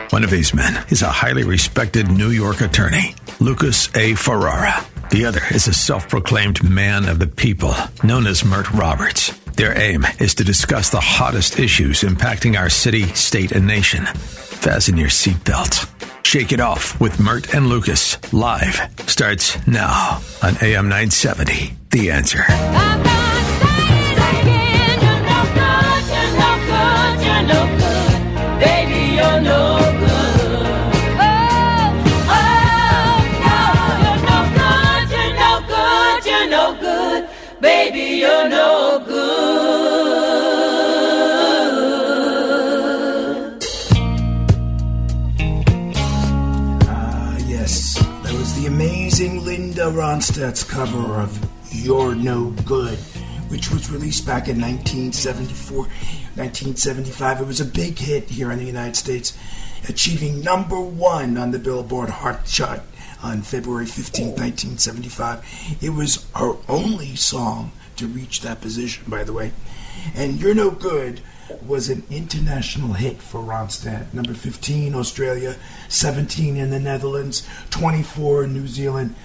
One of these men is a highly respected New York attorney, Lucas A. Ferrara. The other is a self-proclaimed man of the people, known as Mert Roberts. Their aim is to discuss the hottest issues impacting our city, state, and nation. Fasten your seatbelts. Shake It Off with Mert and Lucas, live, starts now on AM 970. The Answer. Baby, you're no good. You're no good. Baby, you're no good. Yes, that was the amazing Linda Ronstadt's cover of You're No Good, which was released back in 1974, 1975. It was a big hit here in the United States, achieving number one on the Billboard Hot Chart on February 15, 1975. It was her only song to reach that position, by the way. And You're No Good was an international hit for Ronstadt. Number 15, Australia, 17 in the Netherlands, 24 in New Zealand.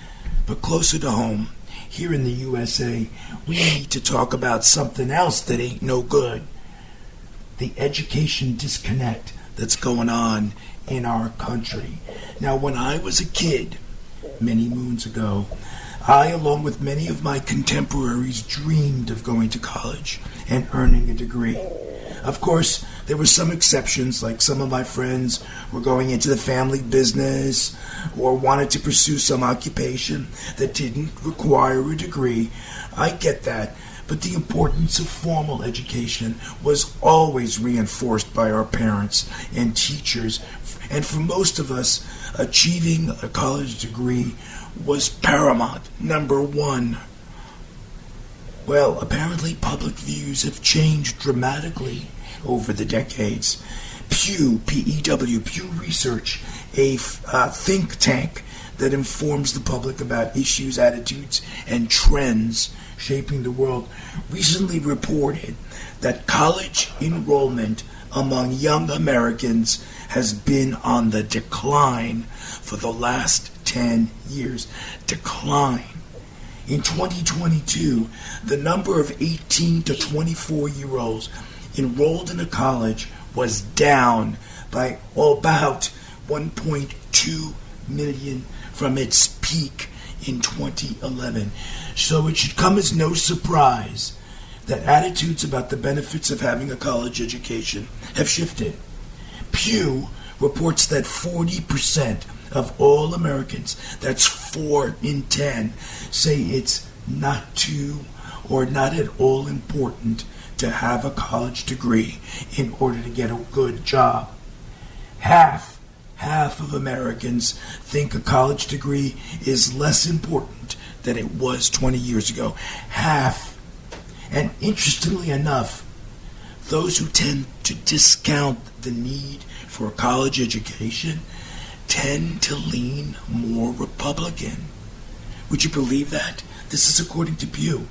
But closer to home, here in the USA, we need to talk about something else that ain't no good. The education disconnect that's going on in our country. Now, when I was a kid, many moons ago, I, along with many of my contemporaries, dreamed of going to college and earning a degree. Of course, there were some exceptions, like some of my friends were going into the family business or wanted to pursue some occupation that didn't require a degree. I get that, but the importance of formal education was always reinforced by our parents and teachers, and for most of us, achieving a college degree was paramount, number one. Well, apparently public views have changed dramatically over the decades. Pew, P-E-W, Pew Research, a think tank that informs the public about issues, attitudes, and trends shaping the world, recently reported that college enrollment among young Americans has been on the decline for the last 10 years. Decline. In 2022, the number of 18 to 24-year-olds enrolled in a college was down by about 1.2 million from its peak in 2011. So it should come as no surprise that attitudes about the benefits of having a college education have shifted. Pew reports that 40% of all Americans, that's 4 in 10, say it's not too or not at all important to have a college degree in order to get a good job. Half of Americans think a college degree is less important than it was 20 years ago. Half. And interestingly enough, those who tend to discount the need for a college education tend to lean more Republican. Would you believe that? This is according to Pew.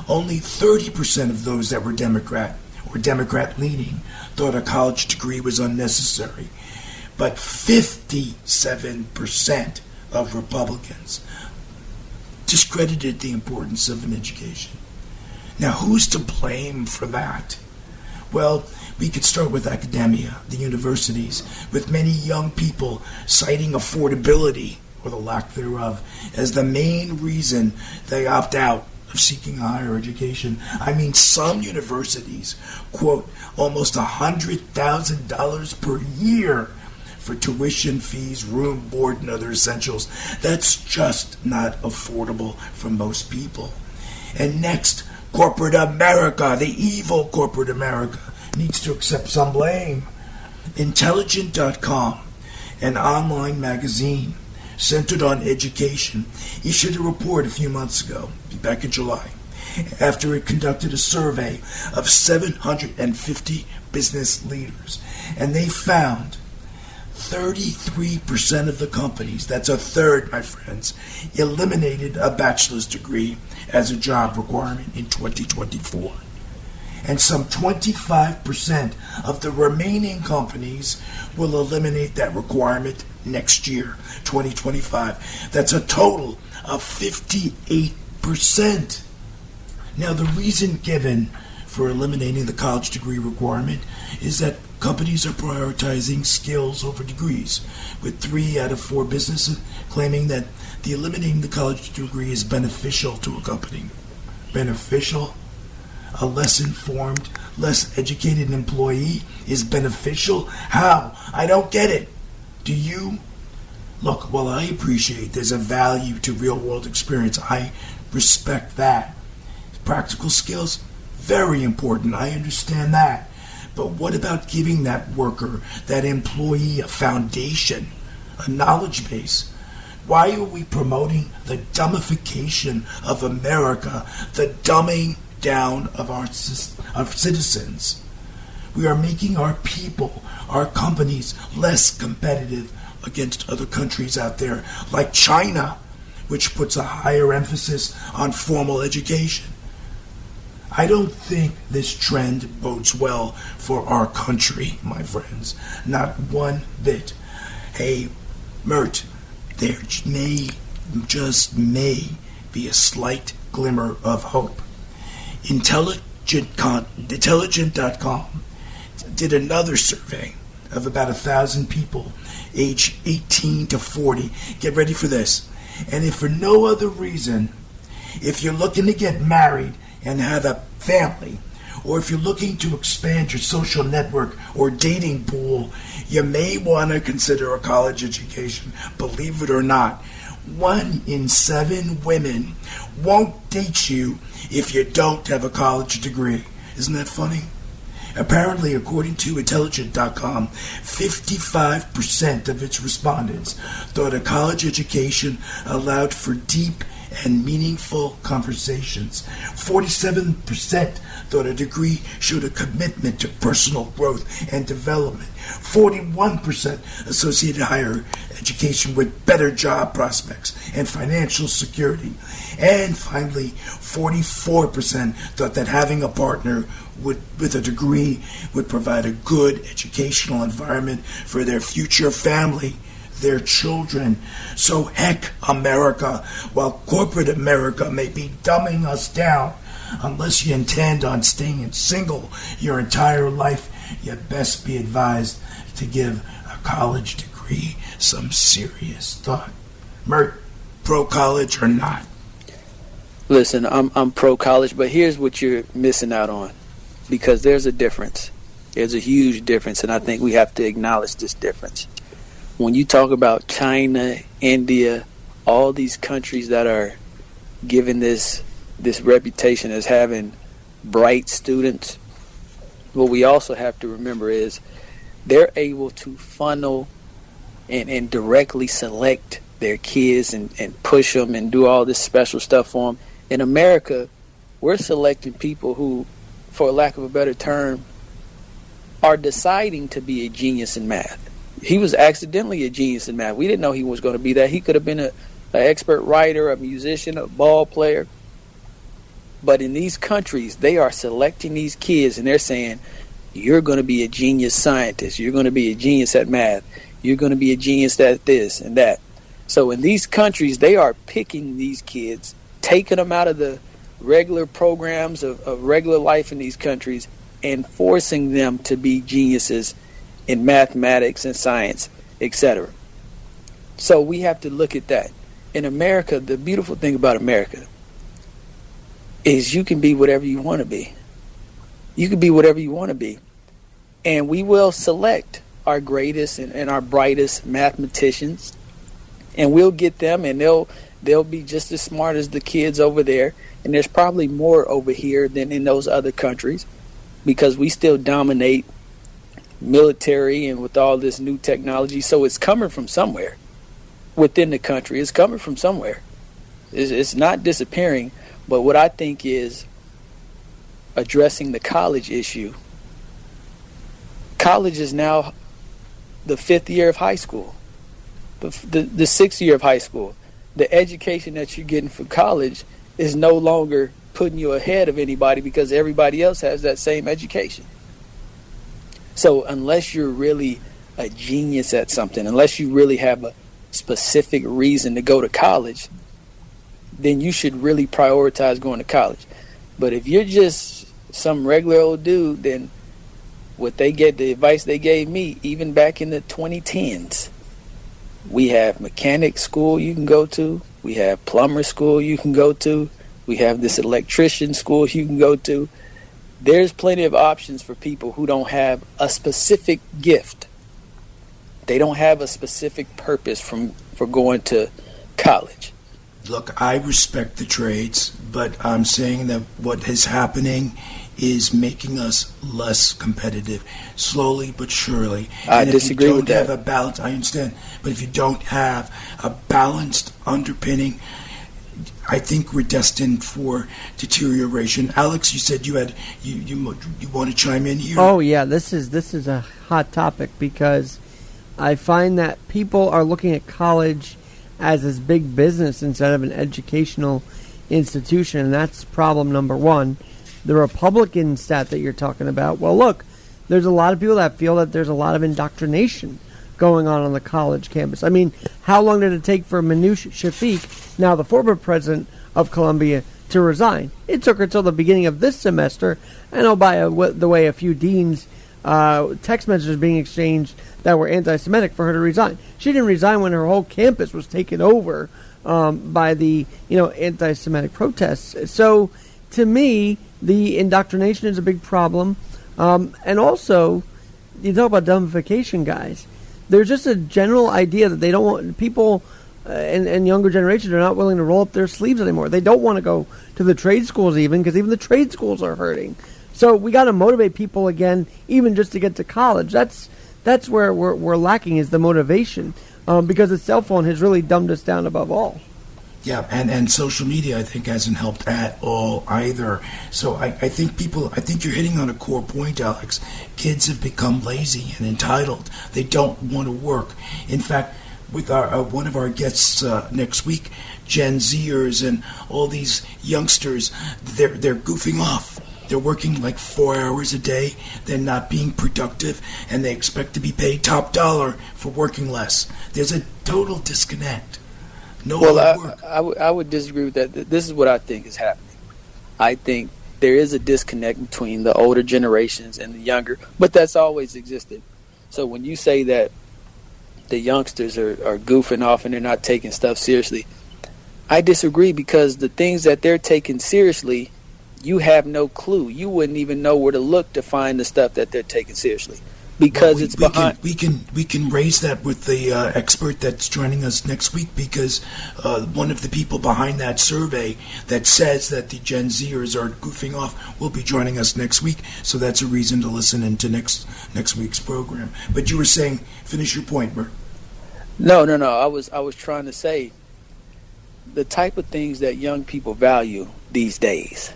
Only 30% of those that were Democrat or Democrat-leaning thought a college degree was unnecessary. But 57% of Republicans discredited the importance of an education. Now, who's to blame for that? Well, we could start with academia, the universities, with many young people citing affordability, or the lack thereof, as the main reason they opt out of seeking a higher education. I mean, some universities quote almost $100,000 per year for tuition fees, room, board, and other essentials. That's just not affordable for most people. And next, corporate America, the evil corporate America, needs to accept some blame. Intelligent.com, an online magazine centered on education, issued a report a few months ago, back in July, after it conducted a survey of 750 business leaders. And they found 33% of the companies, that's a third, my friends, eliminated a bachelor's degree as a job requirement in 2024. and some 25% of the remaining companies will eliminate that requirement next year, 2025. That's a total of 58%. Now, the reason given for eliminating the college degree requirement is that companies are prioritizing skills over degrees, with 3 out of 4 businesses claiming that the eliminating the college degree is beneficial to a company. Beneficial? A less informed, less educated employee is beneficial? How? I don't get it. Do you? Look, while I appreciate there's a value to real-world experience, I respect that. Practical skills, very important. I understand that. But what about giving that worker, that employee, a foundation, a knowledge base? Why are we promoting the dumbification of America, the dumbing down of our citizens? We are making our people, our companies, less competitive against other countries out there, like China, which puts a higher emphasis on formal education. I don't think this trend bodes well for our country, my friends. Not one bit. Hey, Mert, there just may be a slight glimmer of hope. Intelligent.com did another survey of about 1,000 people aged 18 to 40. Get ready for this. And if for no other reason, if you're looking to get married and have a family, or if you're looking to expand your social network or dating pool, you may want to consider a college education. Believe it or not, 1 in 7 women won't date you if you don't have a college degree. Isn't that funny? Apparently, according to Intelligent.com, 55% of its respondents thought a college education allowed for deep and meaningful conversations. 47% thought a degree showed a commitment to personal growth and development. 41% associated higher education with better job prospects and financial security. And finally, 44% thought that having a partner with a degree would provide a good educational environment for their future family, their children. So heck, America, while corporate America may be dumbing us down, unless you intend on staying single your entire life, you best be advised to give a college degree some serious thought. Mert, pro-college or not? Listen, I'm pro-college, but here's what you're missing out on, because there's a difference. There's a huge difference, and I think we have to acknowledge this difference. When you talk about China, India, all these countries that are given this reputation as having bright students, what we also have to remember is they're able to funnel and directly select their kids and push them and do all this special stuff for them. In America, we're selecting people who, for lack of a better term, are deciding to be a genius in math. He was accidentally a genius in math. We didn't know he was going to be that. He could have been an expert writer, a musician, a ball player. But in these countries, they are selecting these kids and they're saying, you're going to be a genius scientist. You're going to be a genius at math. You're going to be a genius at this and that. So in these countries, they are picking these kids, taking them out of the regular programs of regular life in these countries and forcing them to be geniuses in mathematics and science, etc. So we have to look at that. In America, the beautiful thing about America is you can be whatever you want to be. You can be whatever you want to be. And we will select our greatest and our brightest mathematicians, and we'll get them, and they'll be just as smart as the kids over there. And there's probably more over here than in those other countries, because we still dominate military and with all this new technology. So it's coming from somewhere within the country. It's coming from somewhere. It's not disappearing. But what I think is addressing the college issue. College is now the 5th year of high school, the 6th year of high school. The education that you're getting for college is no longer putting you ahead of anybody because everybody else has that same education. So unless you're really a genius at something, unless you really have a specific reason to go to college, then you should really prioritize going to college. But if you're just some regular old dude, then the advice they gave me, even back in the 2010s, we have mechanic school you can go to, we have plumber school you can go to, we have this electrician school you can go to. There's plenty of options for people who don't have a specific gift. They don't have a specific purpose for going to college. Look, I respect the trades, but I'm saying that what is happening is making us less competitive, slowly but surely. I disagree with that. If you don't have a balance, I understand, but if you don't have a balanced underpinning, I think we're destined for deterioration. Alex, you said you want to chime in here? Oh yeah, this is a hot topic because I find that people are looking at college as this big business instead of an educational institution, and that's problem number one. The Republican stat that you're talking about, well, look, there's a lot of people that feel that there's a lot of indoctrination going on the college campus. I mean, how long did it take for Manoush Shafiq, now the former president of Columbia, to resign? It took her until the beginning of this semester, and the way, a few deans' text messages being exchanged that were anti-Semitic for her to resign. She didn't resign when her whole campus was taken over by the anti-Semitic protests. So, to me, the indoctrination is a big problem, and also, you talk about dumbification, guys. There's just a general idea that they don't want people, and younger generations are not willing to roll up their sleeves anymore. They don't want to go to the trade schools even, because even the trade schools are hurting. So we got to motivate people again, even just to get to college. That's where we're lacking, is the motivation, because the cell phone has really dumbed us down above all. Yeah, and social media, I think, hasn't helped at all either. So I think you're hitting on a core point, Alex. Kids have become lazy and entitled. They don't want to work. In fact, with our one of our guests next week, Gen Zers and all these youngsters, they're goofing off. They're working like 4 hours a day. They're not being productive, and they expect to be paid top dollar for working less. There's a total disconnect. I would disagree with that. This is what I think is happening. I think there is a disconnect between the older generations and the younger, but that's always existed. So when you say that the youngsters are goofing off and they're not taking stuff seriously, I disagree, because the things that they're taking seriously, you have no clue. You wouldn't even know where to look to find the stuff that they're taking seriously. Because it's behind. We can raise that with the expert that's joining us next week, because one of the people behind that survey that says that the Gen Zers are goofing off will be joining us next week. So that's a reason to listen into next week's program. But you were saying, finish your point, Mert. No. I was trying to say the type of things that young people value these days: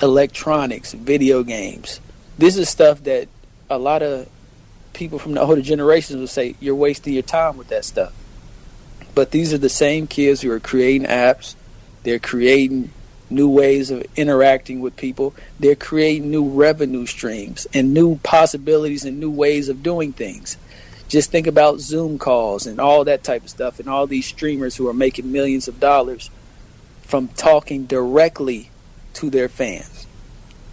electronics, video games. This is stuff that a lot of people from the older generations will say, you're wasting your time with that stuff. But these are the same kids who are creating apps. They're creating new ways of interacting with people. They're creating new revenue streams and new possibilities and new ways of doing things. Just think about Zoom calls and all that type of stuff, and all these streamers who are making millions of dollars from talking directly to their fans,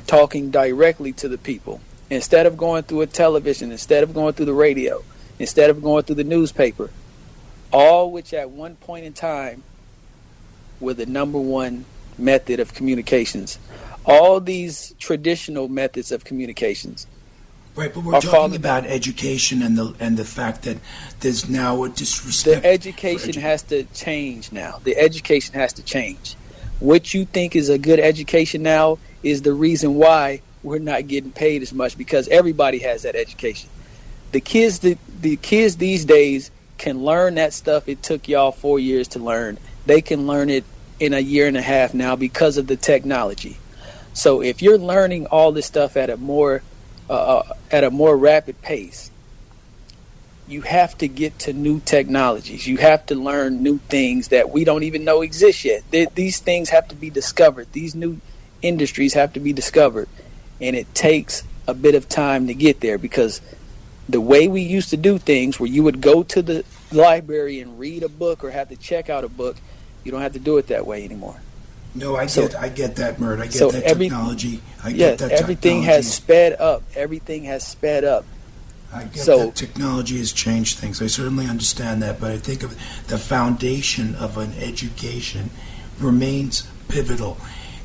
talking directly to the people. Instead of going through a television, instead of going through the radio, instead of going through the newspaper, all which at one point in time were the number one method of communications. All these traditional methods of communications. Right, but we're talking about education and the fact that there's now a disrespect. The education has to change now. The education has to change. What you think is a good education now is the reason why we're not getting paid as much, because everybody has that education. The kids these days can learn that stuff it took y'all 4 years to learn. They can learn it in a year and a half now because of the technology. So if you're learning all this stuff at a more rapid pace, you have to get to new technologies. You have to learn new things that we don't even know exist yet. These things have to be discovered. These new industries have to be discovered. And it takes a bit of time to get there, because the way we used to do things, where you would go to the library and read a book or have to check out a book, you don't have to do it that way anymore. No, I get that, Mert. I get that technology. Everything has sped up. Everything has sped up. I get that technology has changed things. I certainly understand that, but I think of the foundation of an education remains pivotal.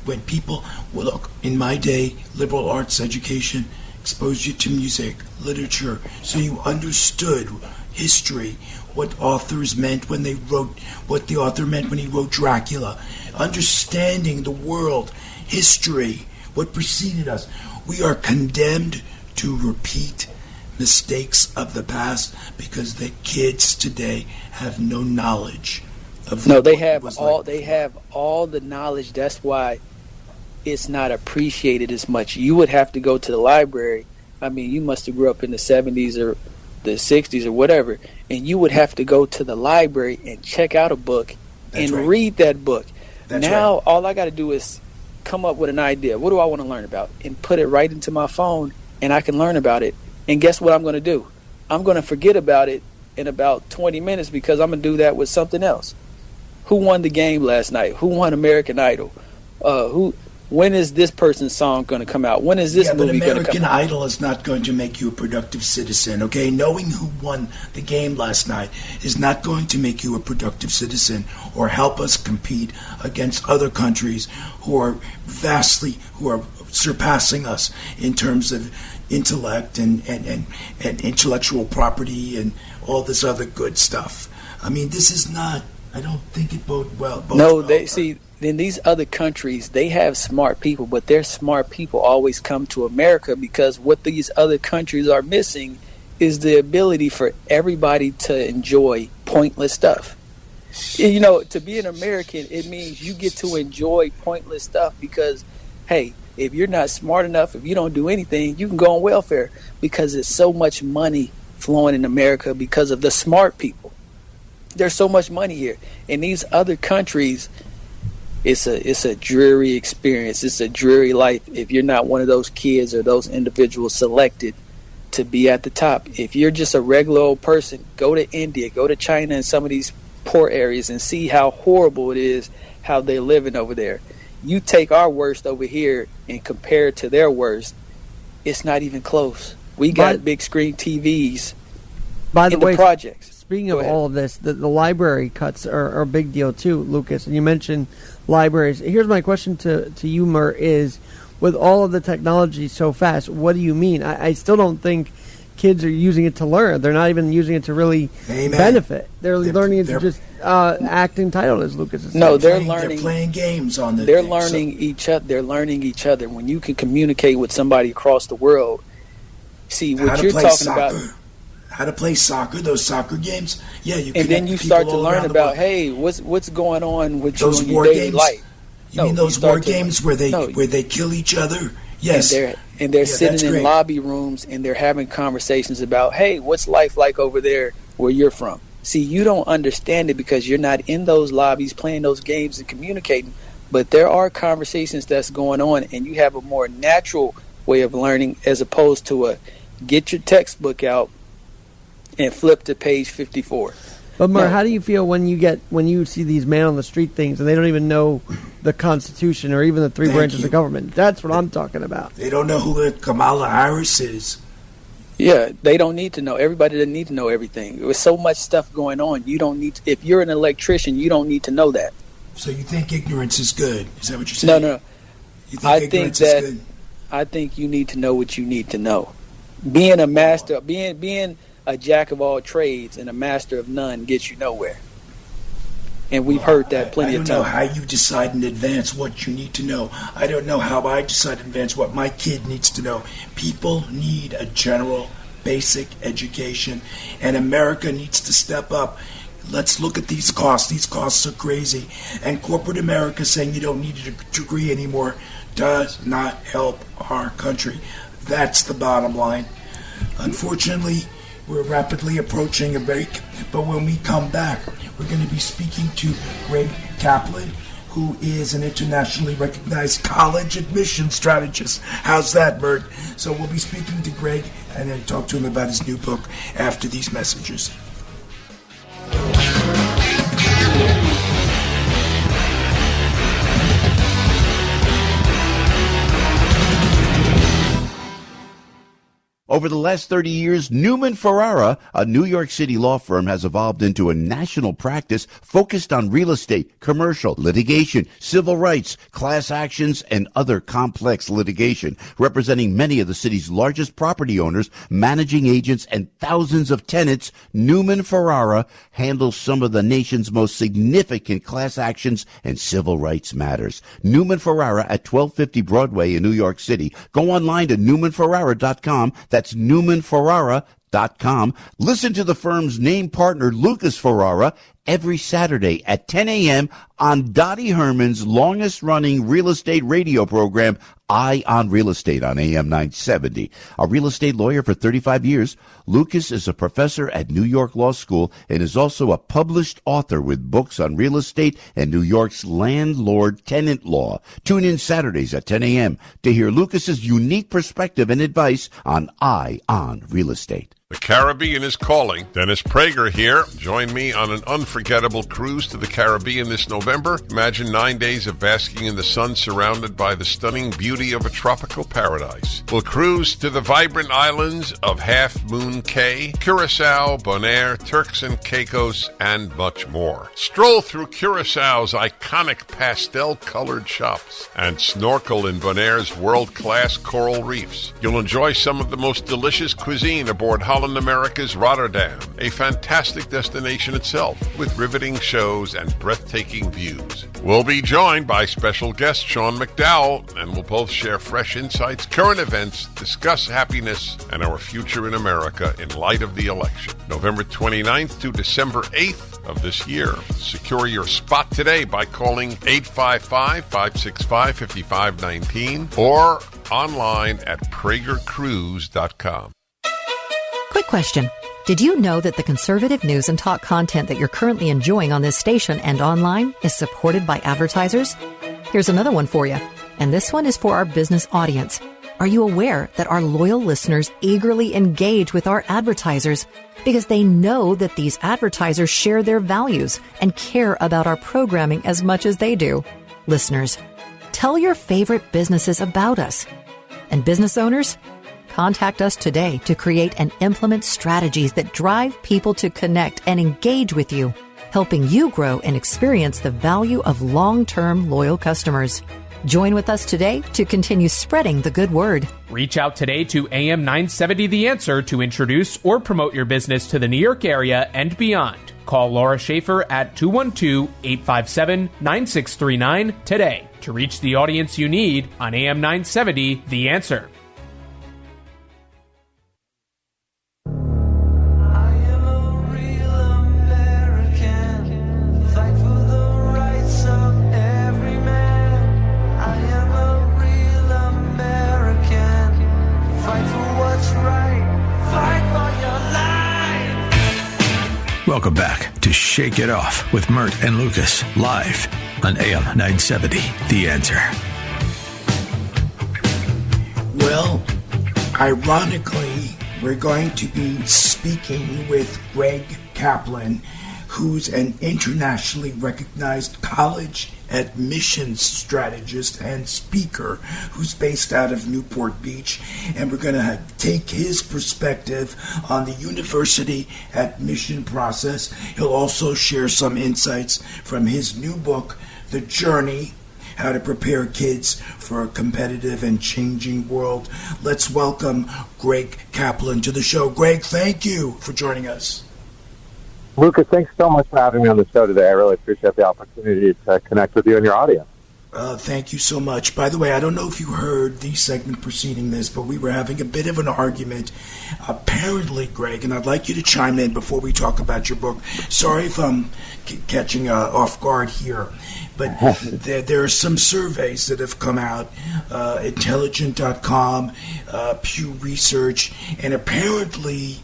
When people, well, look, in my day, liberal arts education exposed you to music, literature, so you understood history, what authors meant when they wrote, what the author meant when he wrote Dracula, understanding the world, history, what preceded us. We are condemned to repeat mistakes of the past because the kids today have no knowledge of they have all the knowledge. That's why it's not appreciated as much. You would have to go to the library. I mean, you must have grew up in the 70s or the 60s or whatever, and you would have to go to the library and check out a book read that book. Now all I got to do is come up with an idea. What do I want to learn about? And put it right into my phone, and I can learn about it. And guess what I'm going to do? I'm going to forget about it in about 20 minutes, because I'm going to do that with something else. Who won the game last night? Who won American Idol? When is this person's song going to come out? When is this movie going to come out? American Idol is not going to make you a productive citizen, okay? Knowing who won the game last night is not going to make you a productive citizen or help us compete against other countries who are surpassing us in terms of intellect and intellectual property and all this other good stuff. I mean, this is not, I don't think it bodes well. In these other countries, they have smart people, but their smart people always come to America, because what these other countries are missing is the ability for everybody to enjoy pointless stuff. You know, to be an American, it means you get to enjoy pointless stuff because, hey, if you're not smart enough, if you don't do anything, you can go on welfare, because there's so much money flowing in America because of the smart people. There's so much money here. In these other countries, it's a dreary experience. It's a dreary life if you're not one of those kids or those individuals selected to be at the top. If you're just a regular old person, go to India, go to China and some of these poor areas and see how horrible it is, how they're living over there. You take our worst over here and compare it to their worst, it's not even close. We got big screen TVs by the way, projects. Speaking of all of this, the library cuts are a big deal too, Lucas. And you mentioned libraries. Here's my question to you, Mert, is with all of the technology so fast, what do you mean? I still don't think kids are using it to learn. They're not even using it to really benefit. They're learning it to just act entitled, as Lucas is saying. No, they're playing games on the They're learning each other. They're learning each other. When you can communicate with somebody across the world, see what you're talking about. How to play soccer, those soccer games. Yeah, you and then you start to learn about, hey, what's going on with those you in your daily life. You mean those war games where they kill each other? Yes. And they're sitting in lobby rooms and they're having conversations about, hey, what's life like over there where you're from? See, you don't understand it because you're not in those lobbies playing those games and communicating. But there are conversations that's going on, and you have a more natural way of learning as opposed to get your textbook out and flip to page 54. But Mert, how do you feel when you see these man on the street things and they don't even know the Constitution or even the three branches of government? That's what I'm talking about. They don't know who Kamala Harris is. Yeah, they don't need to know. Everybody doesn't need to know everything. There's so much stuff going on. You don't need to, if you're an electrician, you don't need to know that. So you think ignorance is good? Is that what you're saying? No. You think ignorance is good? I think you need to know what you need to know. Being a master, being a jack of all trades and a master of none gets you nowhere. And we've heard that plenty of times. I don't know how you decide in advance what you need to know. I don't know how I decide in advance what my kid needs to know. People need a general, basic education, and America needs to step up. Let's look at these costs. These costs are crazy. And corporate America saying you don't need a degree anymore does not help our country. That's the bottom line. Unfortunately, We're rapidly approaching a break, but when we come back, we're going to be speaking to Greg Kaplan, who is an internationally recognized college admission strategist. How's that, Mert? So we'll be speaking to Greg and then talk to him about his new book after these messages. Over the last 30 years, Newman Ferrara, a New York City law firm, has evolved into a national practice focused on real estate, commercial, litigation, civil rights, class actions, and other complex litigation, representing many of the city's largest property owners, managing agents, and thousands of tenants. Newman Ferrara handles some of the nation's most significant class actions and civil rights matters. Newman Ferrara at 1250 Broadway in New York City. Go online to newmanferrara.com. That's newmanferrara.com. Listen to the firm's name partner, Lucas Ferrara, every Saturday at 10 a.m. on Dottie Herman's longest-running real estate radio program, Eye on Real Estate, on AM 970. A real estate lawyer for 35 years, Lucas is a professor at New York Law School and is also a published author with books on real estate and New York's landlord-tenant law. Tune in Saturdays at 10 a.m. to hear Lucas's unique perspective and advice on Eye on Real Estate. The Caribbean is calling. Dennis Prager here. Join me on an unforgettable cruise to the Caribbean this November. Imagine 9 days of basking in the sun surrounded by the stunning beauty of a tropical paradise. We'll cruise to the vibrant islands of Half Moon Cay, Curacao, Bonaire, Turks and Caicos, and much more. Stroll through Curaçao's iconic pastel-colored shops and snorkel in Bonaire's world-class coral reefs. You'll enjoy some of the most delicious cuisine aboard Holland America's Rotterdam, a fantastic destination itself, with riveting shows and breathtaking views. We'll be joined by special guest Sean McDowell, and we'll both share fresh insights, current events, discuss happiness, and our future in America in light of the election. November 29th to December 8th of this year. Secure your spot today by calling 855-565-5519 or online at pragercruise.com. Quick question. Did you know that the conservative news and talk content that you're currently enjoying on this station and online is supported by advertisers? Here's another one for you. And this one is for our business audience. Are you aware that our loyal listeners eagerly engage with our advertisers because they know that these advertisers share their values and care about our programming as much as they do? Listeners, tell your favorite businesses about us. And business owners, contact us today to create and implement strategies that drive people to connect and engage with you, helping you grow and experience the value of long-term loyal customers. Join with us today to continue spreading the good word. Reach out today to AM 970 The Answer to introduce or promote your business to the New York area and beyond. Call Laura Schaefer at 212-857-9639 today to reach the audience you need on AM 970 The Answer. Welcome back to Shake It Off with Mert and Lucas, live on AM 970, The Answer. Well, ironically, we're going to be speaking with Greg Kaplan, who's an internationally recognized college admissions strategist and speaker who's based out of Newport Beach. And we're going to take his perspective on the university admission process. He'll also share some insights from his new book, The Journey, How to Prepare Kids for a Competitive and Changing World. Let's welcome Greg Kaplan to the show. Greg, thank you for joining us. Lucas, thanks so much for having me on the show today. I really appreciate the opportunity to connect with you and your audience. Thank you so much. By the way, I don't know if you heard the segment preceding this, but we were having a bit of an argument. Apparently, Greg, and I'd like you to chime in before we talk about your book. Sorry if I'm catching off guard here, but there are some surveys that have come out, Intelligent.com, Pew Research, and apparently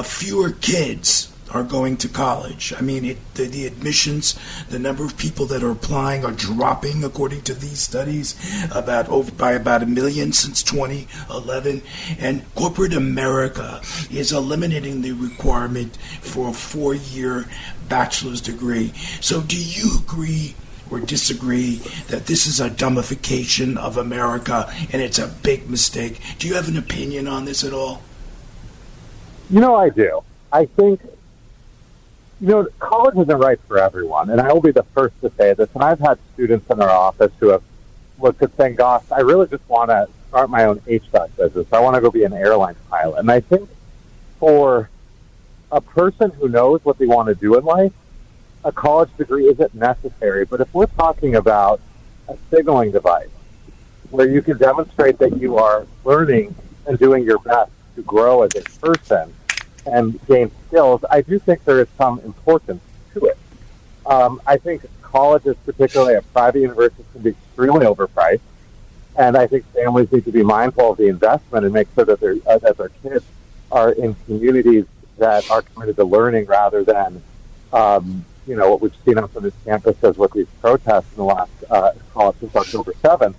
fewer kids are going to college. I mean, the admissions, the number of people that are applying are dropping, according to these studies, by about 1 million since 2011. And corporate America is eliminating the requirement for a 4-year bachelor's degree. So do you agree or disagree that this is a dumbification of America and it's a big mistake? Do you have an opinion on this at all? I do. I think, college isn't right for everyone, and I will be the first to say this. And I've had students in our office who have looked at saying, gosh, I really just want to start my own HVAC business. I want to go be an airline pilot. And I think for a person who knows what they want to do in life, a college degree isn't necessary. But if we're talking about a signaling device where you can demonstrate that you are learning and doing your best to grow as a person and gain skills, I do think there is some importance to it. I think colleges, particularly at private universities, can be extremely overpriced, and I think families need to be mindful of the investment and make sure that their kids are in communities that are committed to learning rather than, what we've seen on some of these campuses with these protests in the last, since October 7th.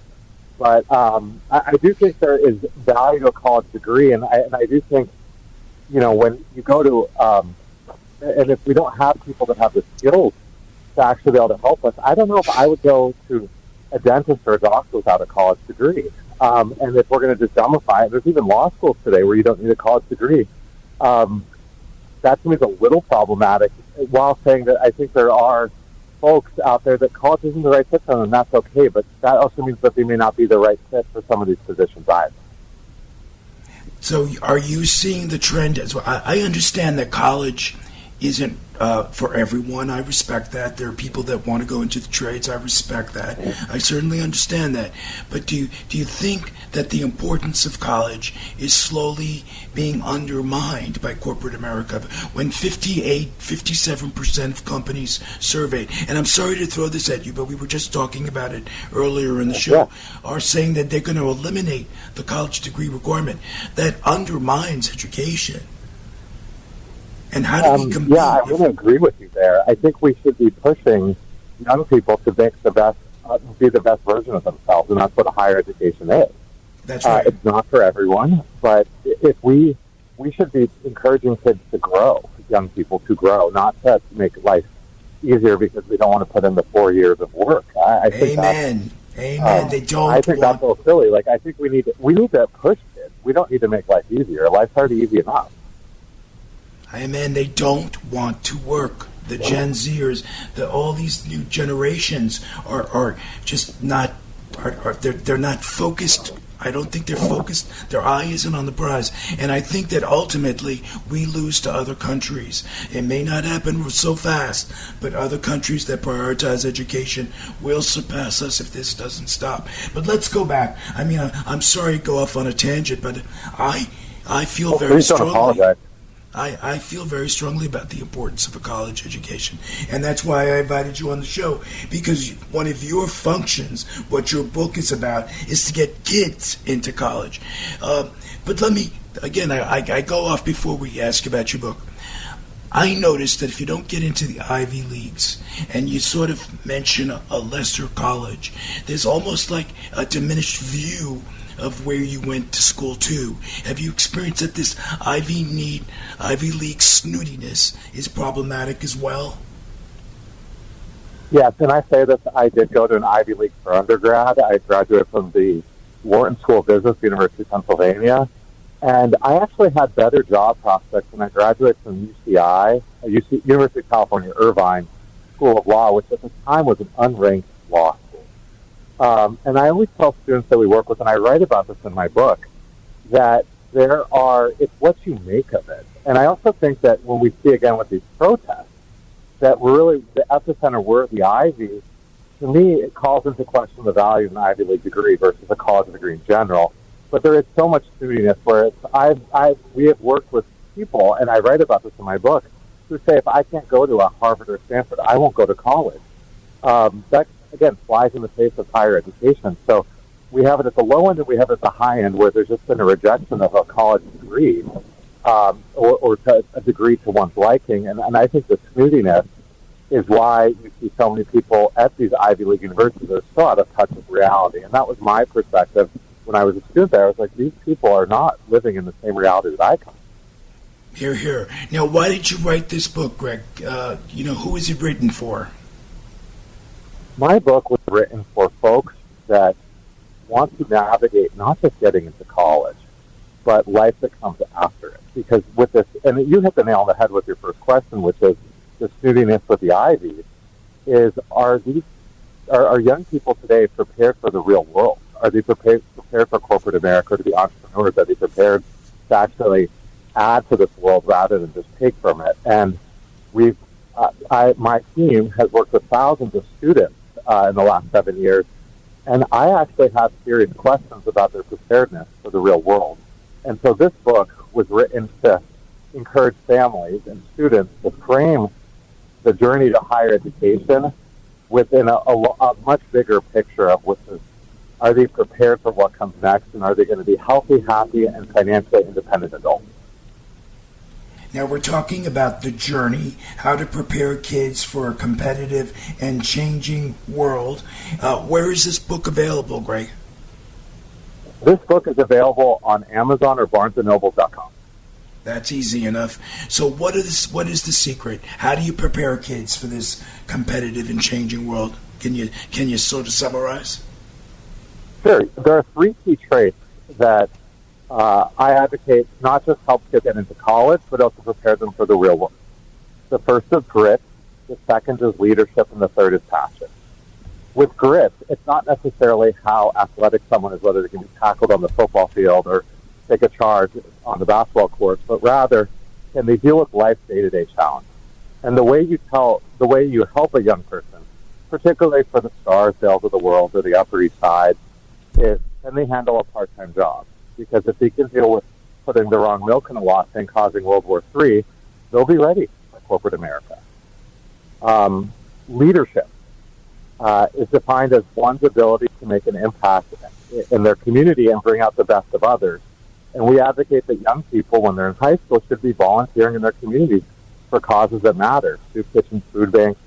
But I do think there is value to a college degree, and I do think, when you go to, and if we don't have people that have the skills to actually be able to help us, I don't know if I would go to a dentist or a doctor without a college degree. And if we're going to just dumbify it, there's even law schools today where you don't need a college degree. That to me is a little problematic, while saying that I think there are folks out there that college isn't the right fit for them, and that's okay, but that also means that they may not be the right fit for some of these positions either. So are you seeing the trend as well? I understand that college isn't for everyone. I respect that. There are people that want to go into the trades. I respect that. I certainly understand that. But do you think that the importance of college is slowly being undermined by corporate America? When 57% of companies surveyed, and I'm sorry to throw this at you, but we were just talking about it earlier in the show, are saying that they're going to eliminate the college degree requirement. That undermines education. And how do we compete? Yeah, I'm going to agree with you there. I think we should be pushing young people to make the best, be the best version of themselves, and that's what higher education is. That's right. It's not for everyone, but if we should be encouraging kids to grow, young people to grow, not to make life easier because we don't want to put in the 4 years of work. I think Amen. They don't. I think that's so silly. Like, I think we need to push kids. We don't need to make life easier. Life's already easy enough. Amen. They don't want to work. The Gen Zers, all these new generations are just not. They're not focused. I don't think they're focused. Their eye isn't on the prize. And I think that ultimately we lose to other countries. It may not happen so fast, but other countries that prioritize education will surpass us if this doesn't stop. But let's go back. I mean, I'm sorry to go off on a tangent, but I feel very strongly. Don't apologize. I feel very strongly about the importance of a college education, and that's why I invited you on the show, because one of your functions, what your book is about, is to get kids into college. But let me, again, I go off before we ask about your book. I noticed that if you don't get into the Ivy Leagues and you sort of mention a lesser college, there's almost like a diminished view of where you went to school too. Have you experienced that this Ivy League snootiness is problematic as well? Yes, and I say this, I did go to an Ivy League for undergrad. I graduated from the Wharton School of Business, University of Pennsylvania, and I actually had better job prospects when I graduated from University of California, Irvine School of Law, which at the time was an unranked law school. And I always tell students that we work with, and I write about this in my book, that it's what you make of it. And I also think that when we see again with these protests, that we're really, the epicenter were the Ivy. To me, it calls into question the value of an Ivy League degree versus a college degree in general. But there is so much snootiness where we have worked with people, and I write about this in my book, who say if I can't go to a Harvard or Stanford, I won't go to college. That again flies in the face of higher education. So we have it at the low end and we have it at the high end, where there's just been a rejection of a college degree or or to a degree to one's liking. And I think the snootiness is why you see so many people at these Ivy League universities that are still out of touch with reality. And that was my perspective when I was a student there. I was like, these people are not living in the same reality that I come. Hear, hear. Now, why did you write this book, Greg? Who is it written for? My book was written for folks that want to navigate not just getting into college, but life that comes after it. Because with this, and you hit the nail on the head with your first question, which is the snootiness with the Ivies, is are young people today prepared for the real world? Are they prepared for corporate America, to be entrepreneurs? Are they prepared to actually add to this world rather than just take from it? And my team has worked with thousands of students in the last 7 years, and I actually have serious questions about their preparedness for the real world. And so this book was written to encourage families and students to frame the journey to higher education within a much bigger picture of which is, are they prepared for what comes next, and are they going to be healthy, happy, and financially independent adults? Now we're talking about the journey, how to prepare kids for a competitive and changing world. Where is this book available, Greg? This book is available on Amazon or BarnesandNoble.com. That's easy enough. So what is the secret? How do you prepare kids for this competitive and changing world? Can you sort of summarize? Sure. There are 3 key traits that I advocate not just help kids get into college, but also prepare them for the real world. The first is grit, the second is leadership, and the third is passion. With grit, it's not necessarily how athletic someone is, whether they can be tackled on the football field or take a charge on the basketball court, but rather, can they deal with life's day-to-day challenge? And the way you help a young person, particularly for the Scarsdales of the world or the Upper East Side, is can they handle a part-time job? Because if they can deal with putting the wrong milk in a latte and causing World War III, they'll be ready for corporate America. Leadership is defined as one's ability to make an impact in their community and bring out the best of others. And we advocate that young people, when they're in high school, should be volunteering in their communities for causes that matter. Soup kitchens, food banks,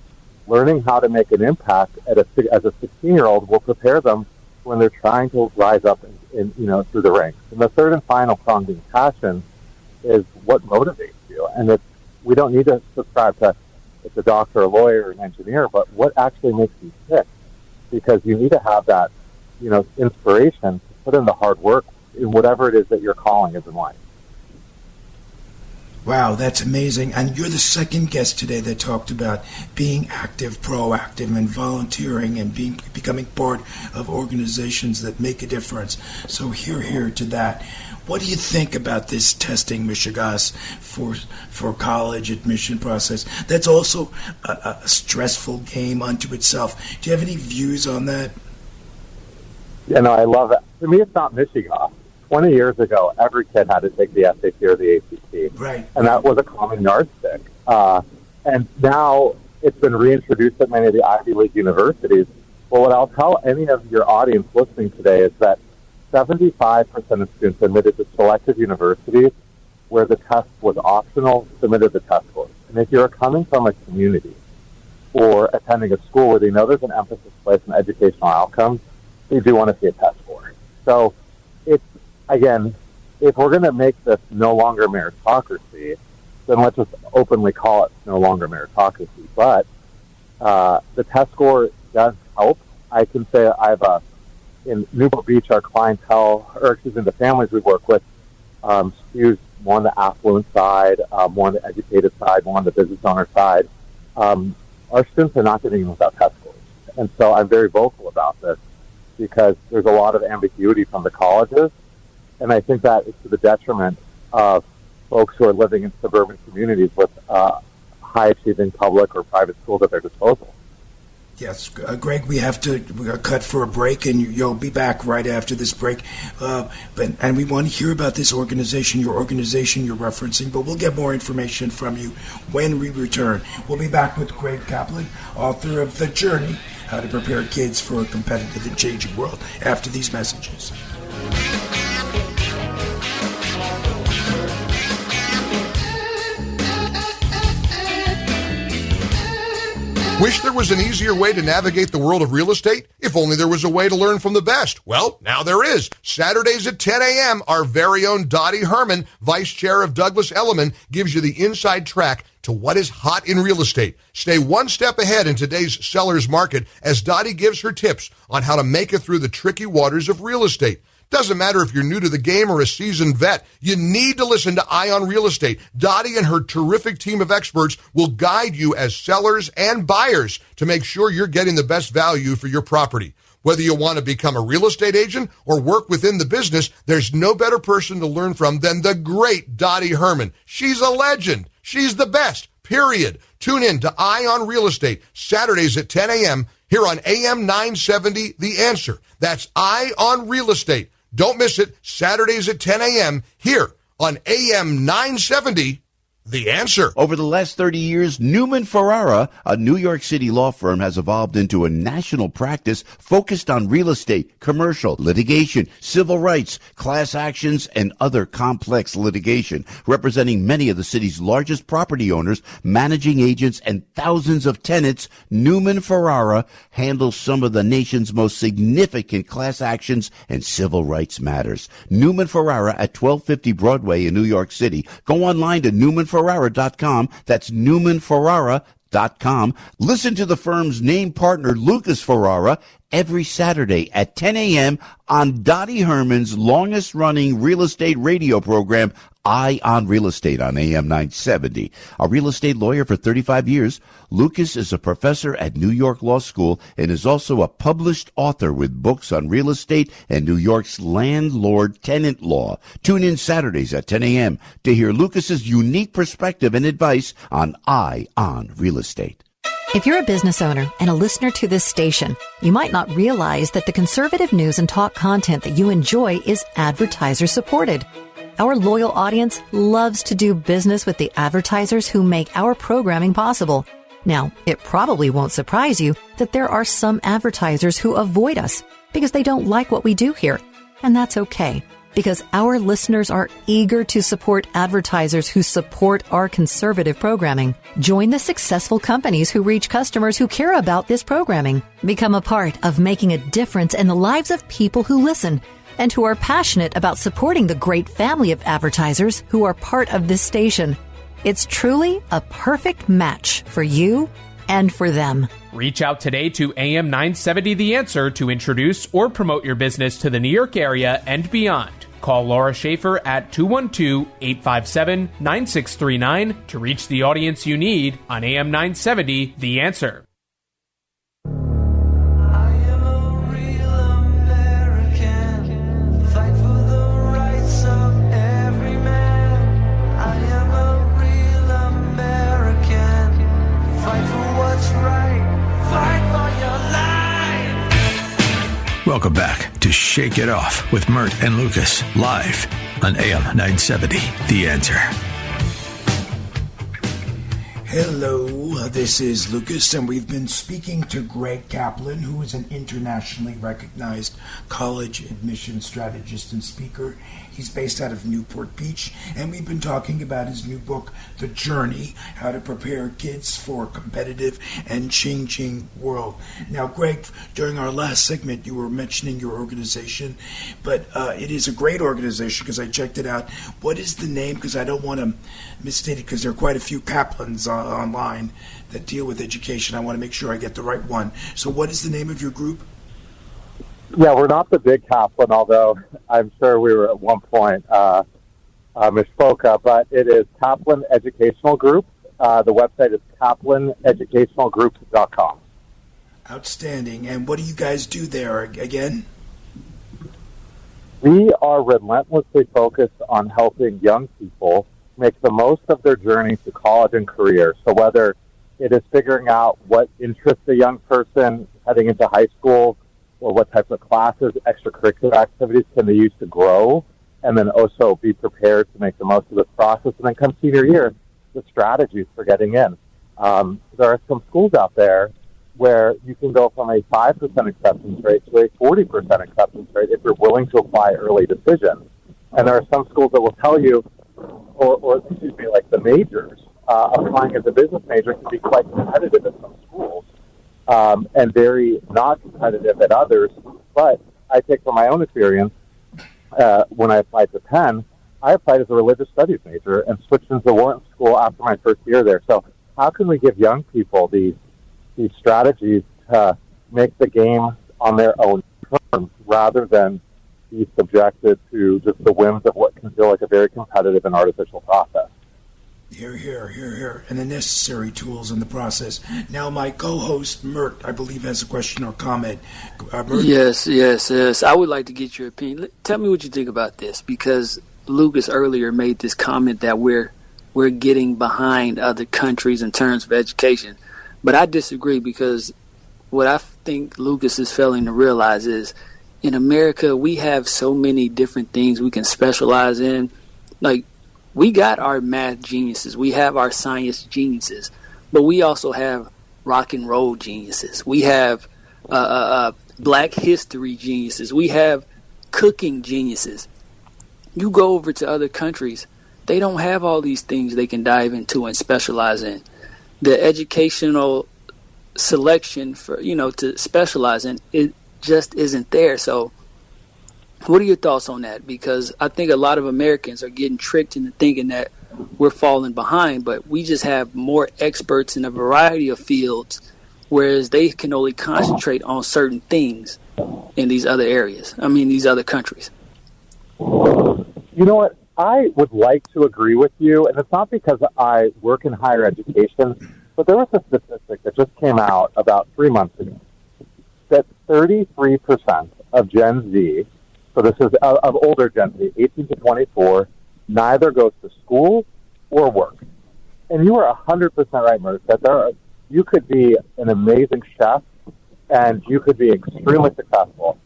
learning how to make an impact as a 16-year-old will prepare them when they're trying to rise up through the ranks. And the third and final prong being passion is what motivates you. And we don't need to subscribe to it's a doctor, a lawyer, or an engineer, but what actually makes you tick? Because you need to have that, inspiration to put in the hard work in whatever it is that your calling is in life. Wow, that's amazing. And you're the second guest today that talked about being active, proactive, and volunteering and becoming part of organizations that make a difference. So hear to that. What do you think about this testing, Mishigas, for college admission process? That's also a stressful game unto itself. Do you have any views on that? Yeah, no, I love it. To me, it's not Mishigas. 20 years ago, every kid had to take the SAT or the ACT. Right. And that was a common yardstick. And now it's been reintroduced at many of the Ivy League universities. Well, what I'll tell any of your audience listening today is that 75% of students admitted to selected universities where the test was optional submitted the test scores. And if you're coming from a community or attending a school where they know there's an emphasis placed on educational outcomes, they do want to see a test score. So it's, again, if we're going to make this no longer meritocracy, then let's just openly call it no longer meritocracy. But the test score does help. I can say in Newport Beach, our clientele, the families we work with, skews more on the affluent side, more on the educated side, more on the business owner side. Our students are not getting in without test scores. And so I'm very vocal about this because there's a lot of ambiguity from the colleges. And I think that is to the detriment of folks who are living in suburban communities with high-achieving public or private schools at their disposal. Yes, Greg, we got cut for a break, and you'll be back right after this break. And we want to hear about this organization you're referencing, but we'll get more information from you when we return. We'll be back with Greg Kaplan, author of The Journey, How to Prepare Kids for a Competitive and Changing World, after these messages. Wish there was an easier way to navigate the world of real estate? If only there was a way to learn from the best. Well, now there is. Saturdays at 10 a.m., our very own Dottie Herman, Vice Chair of Douglas Elliman, gives you the inside track to what is hot in real estate. Stay one step ahead in today's seller's market as Dottie gives her tips on how to make it through the tricky waters of real estate. Doesn't matter if you're new to the game or a seasoned vet, you need to listen to Eye on Real Estate. Dottie and her terrific team of experts will guide you as sellers and buyers to make sure you're getting the best value for your property. Whether you want to become a real estate agent or work within the business, there's no better person to learn from than the great Dottie Herman. She's a legend. She's the best, period. Tune in to Eye on Real Estate, Saturdays at 10 a.m. here on AM 970, The Answer. That's Eye on Real Estate. Don't miss it, Saturdays at 10 a.m. here on AM 970, The Answer. Over the last 30 years, Newman Ferrara, a New York City law firm, has evolved into a national practice focused on real estate, commercial, litigation, civil rights, class actions, and other complex litigation, representing many of the city's largest property owners, managing agents, and thousands of tenants. Newman Ferrara handles some of the nation's most significant class actions and civil rights matters. Newman Ferrara at 1250 Broadway in New York City. Go online to NewmanFerrara.com. That's NewmanFerrara.com. Listen to the firm's name partner, Lucas Ferrara, every Saturday at 10 a.m. on Dottie Herman's longest-running real estate radio program, Eye on Real Estate on AM 970. A real estate lawyer for 35 years, Lucas is a professor at New York Law School and is also a published author with books on real estate and New York's landlord-tenant law. Tune in Saturdays at 10 a.m. to hear Lucas's unique perspective and advice on Eye on Real Estate. If you're a business owner and a listener to this station, you might not realize that the conservative news and talk content that you enjoy is advertiser supported. Our loyal audience loves to do business with the advertisers who make our programming possible. Now, it probably won't surprise you that there are some advertisers who avoid us because they don't like what we do here. And that's okay, because our listeners are eager to support advertisers who support our conservative programming. Join the successful companies who reach customers who care about this programming. Become a part of making a difference in the lives of people who listen and who are passionate about supporting the great family of advertisers who are part of this station. It's truly a perfect match for you and for them. Reach out today to AM 970 The Answer to introduce or promote your business to the New York area and beyond. Call Laura Schaefer at 212-857-9639 to reach the audience you need on AM 970 The Answer. Welcome back to Shake It Off with Mert and Lucas, live on AM 970, The Answer. Hello, this is Lucas, and we've been speaking to Greg Kaplan, who is an internationally recognized college admission strategist and speaker. He's based out of Newport Beach, and we've been talking about his new book, The Journey, How to Prepare Kids for a Competitive and Changing World. Now, Greg, during our last segment, you were mentioning your organization, but it is a great organization because I checked it out. What is the name? Because I don't want to misstate it, because there are quite a few Kaplans online that deal with education. I want to make sure I get the right one. So what is the name of your group? Yeah, we're not the big Kaplan, although I'm sure we were at one point misspoke, but it is Kaplan Educational Group. The website is kaplaneducationalgroup.com. Outstanding. And what do you guys do there again? We are relentlessly focused on helping young people make the most of their journey to college and career. So whether it is figuring out what interests a young person heading into high school, or what types of classes, extracurricular activities can they use to grow, and then also be prepared to make the most of this process. And then come senior year, the strategies for getting in. There are some schools out there where you can go from a 5% acceptance rate to a 40% acceptance rate if you're willing to apply early decisions. And there are some schools that will tell you, like the majors, applying as a business major can be quite competitive at some schools. and very not competitive at others. But I take from my own experience, when I applied to Penn, I applied as a religious studies major and switched into Wharton School after my first year there. So how can we give young people these strategies to make the game on their own terms rather than be subjected to just the whims of what can feel like a very competitive and artificial process? Here, here, here, here, and the necessary tools in the process. Now, my co-host, Mert, I believe, has a question or comment. Mert? Yes. I would like to get your opinion. Tell me what you think about this, because Lucas earlier made this comment that we're getting behind other countries in terms of education. But I disagree, because what I think Lucas is failing to realize is in America, we have so many different things we can specialize in. Like, we got our math geniuses, we have our science geniuses, but we also have rock and roll geniuses. We have black history geniuses. We have cooking geniuses. You go over to other countries, they don't have all these things they can dive into and specialize in. The educational selection for, to specialize in, it just isn't there. So what are your thoughts on that? Because I think a lot of Americans are getting tricked into thinking that we're falling behind, but we just have more experts in a variety of fields, whereas they can only concentrate on certain things in these other areas. These other countries. You know what? I would like to agree with you, and it's not because I work in higher education, but there was a statistic that just came out about 3 months ago that 33% of Gen Z, so this is of older Gen Z, 18 to 24, neither goes to school or work. And you are 100% right, Mert, that you could be an amazing chef and you could be extremely successful.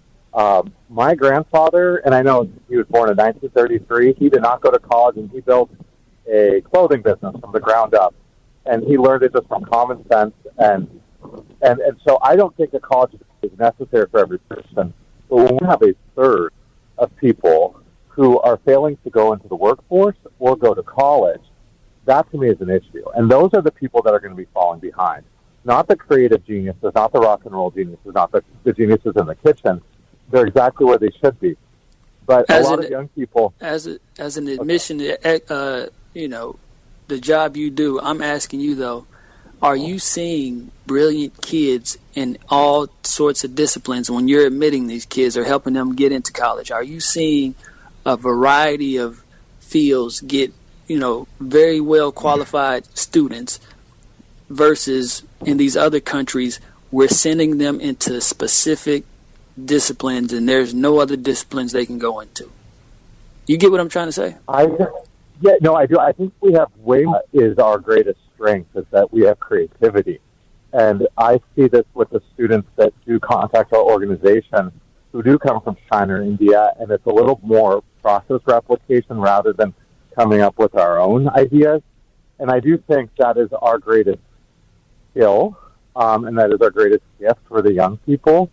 My grandfather, and I know he was born in 1933, he did not go to college, and he built a clothing business from the ground up. And he learned it just from common sense. And so I don't think a college is necessary for every person. But when we have a third of people who are failing to go into the workforce or go to college, that to me is an issue. And those are the people that are going to be falling behind. Not the creative geniuses, not the rock and roll geniuses, not the geniuses in the kitchen. They're exactly where they should be. But a lot of young people... As an admission, the job you do, I'm asking you, though, are you seeing brilliant kids in all sorts of disciplines when you're admitting these kids or helping them get into college? Are you seeing a variety of fields get, very well qualified students versus in these other countries, we're sending them into specific disciplines and there's no other disciplines they can go into? You get what I'm trying to say? I do. I think we have is our greatest strength is that we have creativity. And I see this with the students that do contact our organization who do come from China or India, and it's a little more process replication rather than coming up with our own ideas. And I do think that is our greatest skill, and that is our greatest gift for the young people.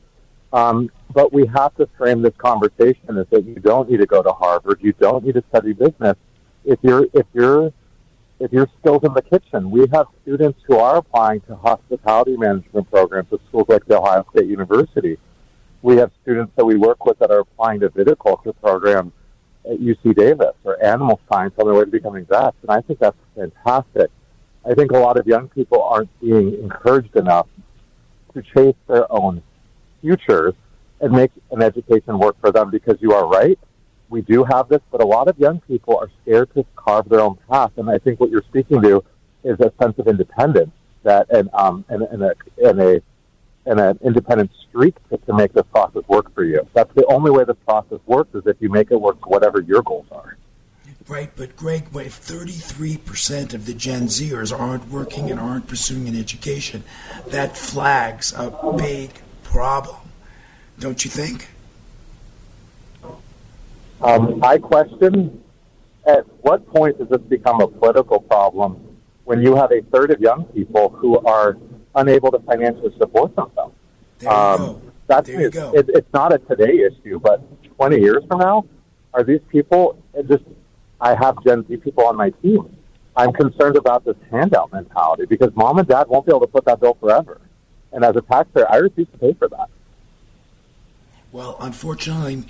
But we have to frame this conversation as that you don't need to go to Harvard, you don't need to study business. If your skills in the kitchen, we have students who are applying to hospitality management programs at schools like The Ohio State University. We have students that we work with that are applying to viticulture programs at UC Davis or animal science on their way to becoming vets, and I think that's fantastic. I think a lot of young people aren't being encouraged enough to chase their own futures and make an education work for them, because you are right. We do have this, but a lot of young people are scared to carve their own path, and I think what you're speaking to is a sense of independence and an independent streak to make this process work for you. That's the only way this process works, is if you make it work for whatever your goals are. Right, but Greg, if 33% of the Gen Zers aren't working and aren't pursuing an education, that flags a big problem, don't you think? I question, at what point does this become a political problem when you have a third of young people who are unable to financially support themselves? There you go. It's not a today issue, but 20 years from now, are these people I have Gen Z people on my team. I'm concerned about this handout mentality because mom and dad won't be able to put that bill forever. And as a taxpayer, I refuse to pay for that. Well, unfortunately,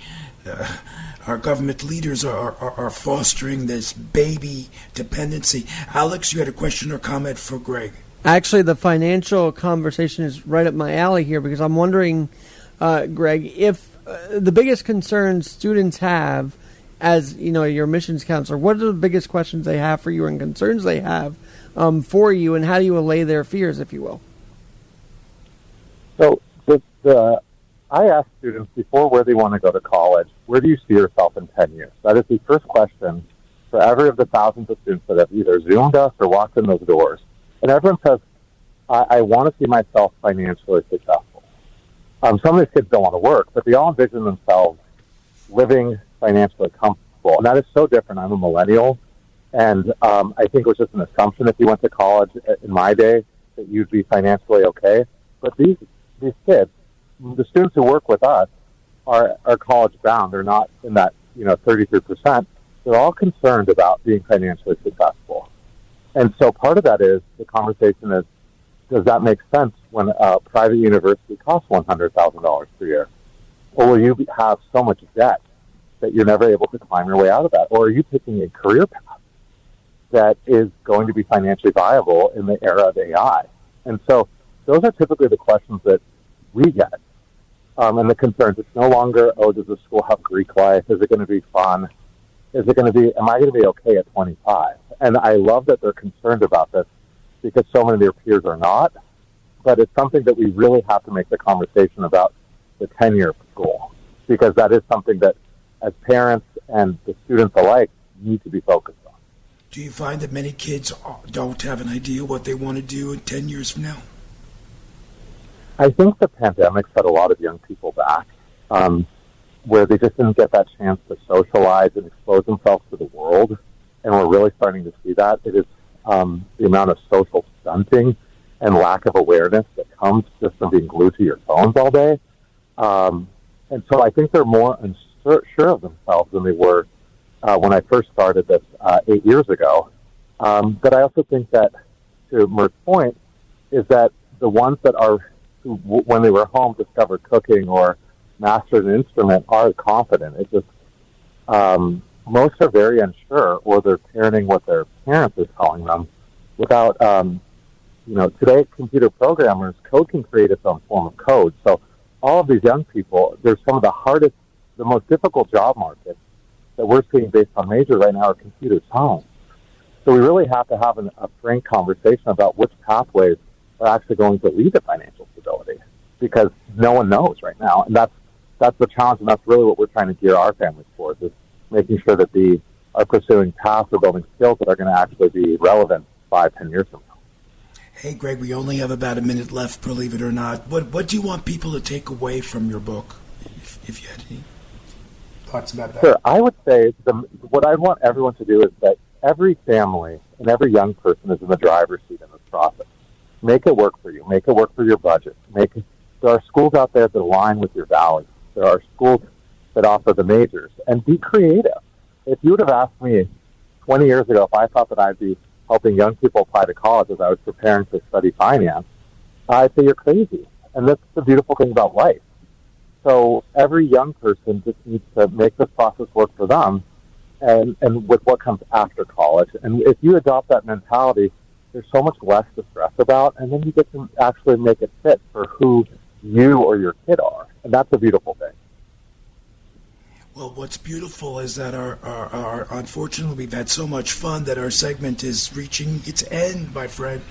our government leaders are fostering this baby dependency. Alex, you had a question or comment for Greg? Actually, the financial conversation is right up my alley here because I'm wondering, Greg, if the biggest concerns students have as, your missions counselor, what are the biggest questions they have for you and concerns they have for you, and how do you allay their fears, if you will? So I ask students before where they want to go to college, where do you see yourself in 10 years? That is the first question for every of the thousands of students that have either Zoomed us or walked in those doors. And everyone says, I want to see myself financially successful. Some of these kids don't want to work, but they all envision themselves living financially comfortable. And that is so different. I'm a millennial, and I think it was just an assumption if you went to college in my day that you'd be financially okay. But these kids, the students who work with us are college bound. They're not in that 33%. They're all concerned about being financially successful. And so part of that is the conversation is, does that make sense when a private university costs $100,000 per year? Or will you have so much debt that you're never able to climb your way out of that? Or are you picking a career path that is going to be financially viable in the era of AI? And so those are typically the questions that we get. And the concerns, it's no longer, does the school have Greek life? Is it going to be fun? Is it going to be, am I going to be okay at 25? And I love that they're concerned about this because so many of their peers are not. But it's something that we really have to make the conversation about the tenure of school, because that is something that as parents and the students alike need to be focused on. Do you find that many kids don't have an idea what they want to do in 10 years from now? I think the pandemic set a lot of young people back, where they just didn't get that chance to socialize and expose themselves to the world. And we're really starting to see that. It is the amount of social stunting and lack of awareness that comes just from being glued to your phones all day. And so I think they're more unsure of themselves than they were when I first started this 8 years ago. But I also think that, to Mert's point, is that the ones that who, when they were home, discovered cooking or mastered an instrument are confident. It just, most are very unsure, or they're parenting what their parents is calling them without, today computer programmers, code can create its own form of code. So all of these young people, there's some of the hardest, the most difficult job markets that we're seeing based on major right now are computer science. So we really have to have a frank conversation about which pathways are actually going to lead to financial stability, because no one knows right now. And that's the challenge, and that's really what we're trying to gear our families towards, is making sure that they are pursuing paths or building skills that are going to actually be relevant 5-10 years from now. Hey, Greg, we only have about a minute left, believe it or not. What do you want people to take away from your book, if you had any thoughts about that? Sure. I would say what I want everyone to do is that every family and every young person is in the driver's seat in this process. Make it work for you. Make it work for your budget. There are schools out there that align with your values. There are schools that offer the majors. And be creative. If you would have asked me 20 years ago if I thought that I'd be helping young people apply to college as I was preparing to study finance, I'd say you're crazy. And that's the beautiful thing about life. So every young person just needs to make this process work for them and with what comes after college. And if you adopt that mentality, there's so much less to stress about, and then you get to actually make it fit for who you or your kid are. And that's a beautiful thing. Well, what's beautiful is that our unfortunately, we've had so much fun that our segment is reaching its end, my friend.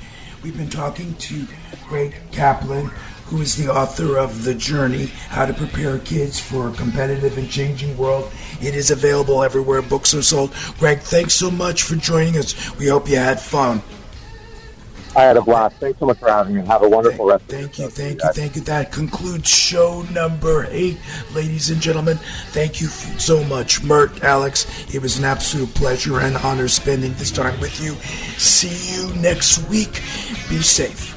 We've been talking to Greg Kaplan, who is the author of The Journey, How to Prepare Kids for a Competitive and Changing World. It is available everywhere books are sold. Greg, thanks so much for joining us. We hope you had fun. I had a blast. Thanks so much for having me, and have a wonderful rest of the day. Thank you. That concludes show number 8. Ladies and gentlemen, thank you so much, Mert, Alex. It was an absolute pleasure and honor spending this time with you. See you next week. Be safe.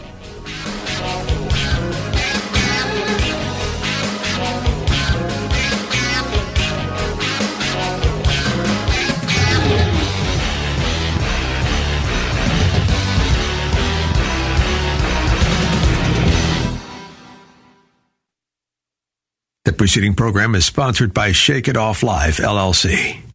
preceding program is sponsored by Shake It Off Live, LLC.